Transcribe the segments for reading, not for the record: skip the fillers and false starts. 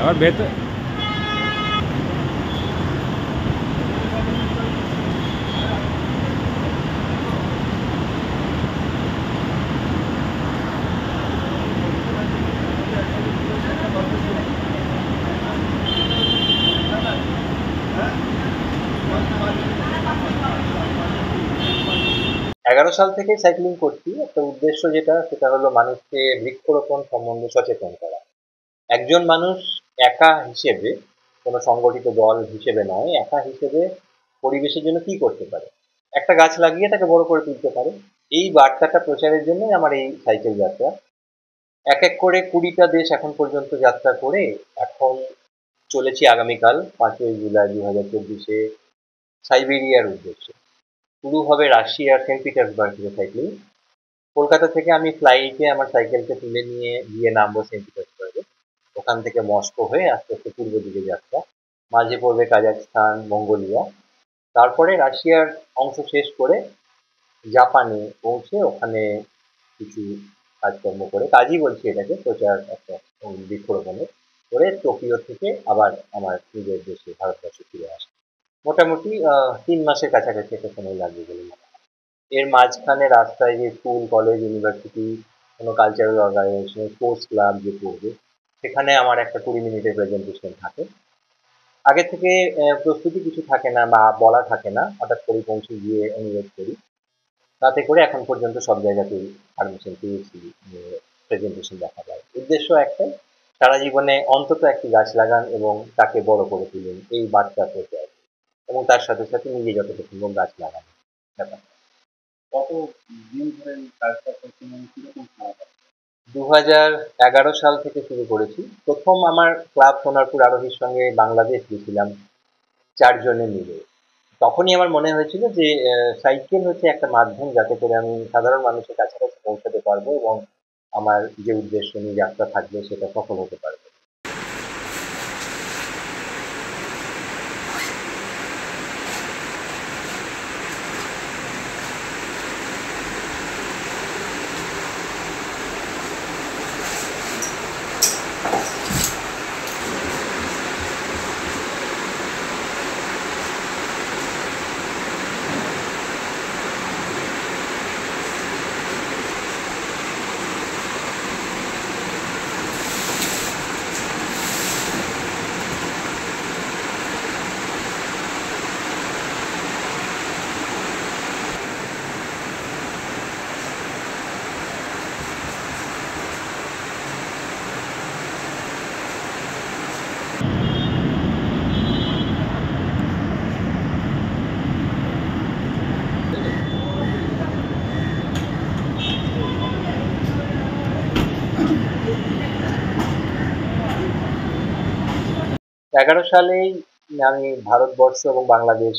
আবার ভেতর 11 সাল থেকে সাইক্লিং করছি। একটা উদ্দেশ্য যেটা সেটা হলো মানুষকে বৃক্ষরোপণ সম্বন্ধে সচেতন করা। একজন মানুষ একা হিসেবে, কোনো সংগঠিত দল হিসেবে নয়, একা হিসেবে পরিবেশের জন্য কি করতে পারে, একটা গাছ লাগিয়ে তাকে বড় করে তুলতে পারে। এই বার্তাটা প্রচারের জন্যই আমার এই সাইকেল যাত্রা। এক এক করে 20টা দেশ এখন পর্যন্ত যাত্রা করে এখন চলেছি আগামীকাল 5ই জুলাই 2024 সাইবেরিয়ার উদ্দেশ্যে। শুরু হবে রাশিয়ার সেন্ট পিটার্সবার্গ থেকে সাইক্লিং। কলকাতা থেকে আমি ফ্লাইটে আমার সাইকেলকে তুলে নিয়ে গিয়ে নামবো সেন্ট পিটার্সবার্গে। ওখান থেকে মস্কো হয়ে আস্তে আস্তে পূর্ব দিকে যাত্রা। মাঝে পড়বে কাজাখস্তান, মঙ্গোলিয়া। তারপরে রাশিয়ার অংশ শেষ করে জাপানে পৌঁছে ওখানে কিছু কাজকর্ম করে, কাজই বলছি এটাকে, প্রচার একটা বৃক্ষরোপণের করে টোকিও থেকে আবার আমার নিজের দেশে ভারতবর্ষে ফিরে আসে। মোটামুটি 3 মাসের কাছাকাছি একটা সময় লাগবে বলে মনে হয়। এর মাঝখানে রাস্তায় যে স্কুল, কলেজ, ইউনিভার্সিটি, কোনো কালচারাল অর্গানাইজেশন, স্পোর্টস ক্লাব যে করবে, সেখানে আমার একটা 20 মিনিটের প্রেজেন্টেশন থাকে। আগে থেকে প্রস্তুতি কিছু থাকে না বা বলা থাকে না, হঠাৎ করে পৌঁছে গিয়ে অনুরোধ করি। তাতে করে এখন পর্যন্ত সব জায়গাতেই পারমিশন পেয়েছি, প্রেজেন্টেশন দেখা যায়। উদ্দেশ্য একটাই, সারা জীবনে অন্তত একটি গাছ লাগান এবং তাকে বড় করে তুলুন, এই বার্তা প্রচার, এবং তার সাথে সাথে নিজে যতটা সম্ভব গাছ লাগান। ব্যাপার কত দিন ধরে কাজটা করছেন এবং কিরকম খারাপ? 2011 সাল থেকে শুরু করেছি। প্রথম আমার ক্লাব সোনারপুর আরোহীর সঙ্গে বাংলাদেশ গেছিলাম 4 জনে মিলে। তখনই আমার মনে হয়েছিল যে সাইকেল হচ্ছে একটা মাধ্যম যাতে করে আমি সাধারণ মানুষের কাছাকাছি পৌঁছাতে পারবো এবং আমার যে উদ্দেশ্য নিয়ে যাত্রা থাকবে সেটা সফল হতে পারবে। এগারো সালেই আমি ভারতবর্ষ এবং বাংলাদেশ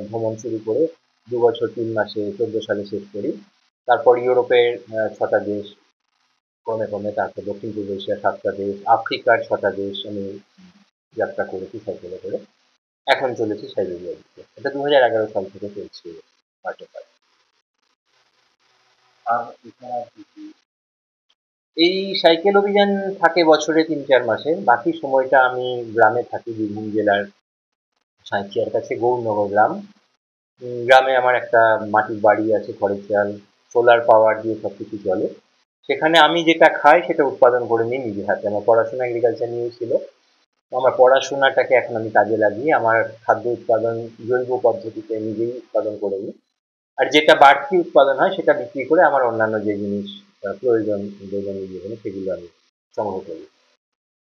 ভ্রমণ শুরু করে 2 বছর 3 মাসে 14 সালে শেষ করি। তারপর ইউরোপের 6টা দেশ, ক্রমে ক্রমে তারপর দক্ষিণ পূর্ব এশিয়ার 7টা দেশ, আফ্রিকার 6টা দেশ আমি যাত্রা করেছি সাইকেলে করে। এখন চলেছি সাইবেরিয়ার দিকে। এটা 2011 সাল থেকে চলছে পার্টে পার্ট। আর এছাড়া এই সাইকেল অভিযান থাকে বছরে 3-4 মাসে। বাকি সময়টা আমি গ্রামে থাকি, বীরভূম জেলার সাঁইথিয়ার কাছে গৌরনগর গ্রাম। গ্রামে আমার একটা মাটির বাড়ি আছে, খড়ের চাল, সোলার পাওয়ার দিয়ে সবকিছু চলে। সেখানে আমি যেটা খাই সেটা উৎপাদন করে নিই নিজে হাতে। আমার পড়াশোনা এগ্রিকালচার নিয়ে ছিল। আমার পড়াশোনাটাকে এখন আমি কাজে লাগিয়ে আমার খাদ্য উৎপাদন জৈব পদ্ধতিতে নিজেই উৎপাদন করে নিই। আর যেটা বাড়তি উৎপাদন হয় সেটা বিক্রি করে আমার অন্যান্য যে জিনিস প্রয়োজন দৈনন্দিন জীবনে সেগুলো আমি সংগ্রহ করি।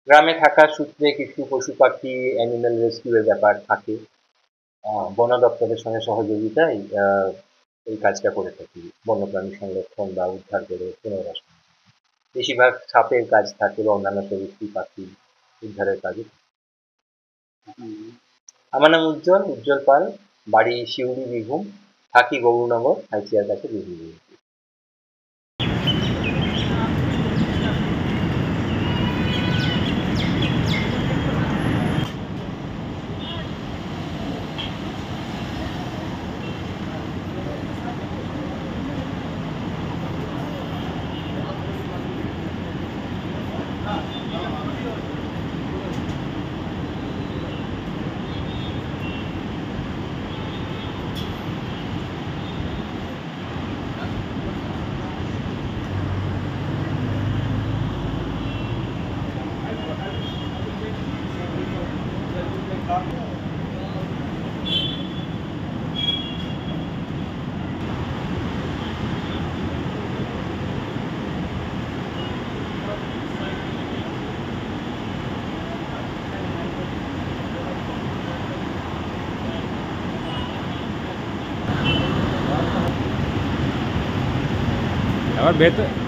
গ্রামে থাকার সূত্রে কিছু পশু পাখি অ্যানিম্যাল রেস্কিউয়ের ব্যাপার থাকে। বন দপ্তরের সঙ্গে সহযোগিতায় এই কাজটা করে থাকি, বন্যপ্রাণী সংরক্ষণ বা উদ্ধার করে পুনর্বাসন। বেশিরভাগ সাপের কাজ থাকে বা অন্যান্য সরীসৃপ পাখি উদ্ধারের কাজে। আমার নাম উজ্জ্বল, উজ্জ্বল পাল। বাড়ি শিউরি, বীরভূম। থাকি গৌরনগর, সাঁইথিয়ার কাছে, বীরভূম। আবার ভেতর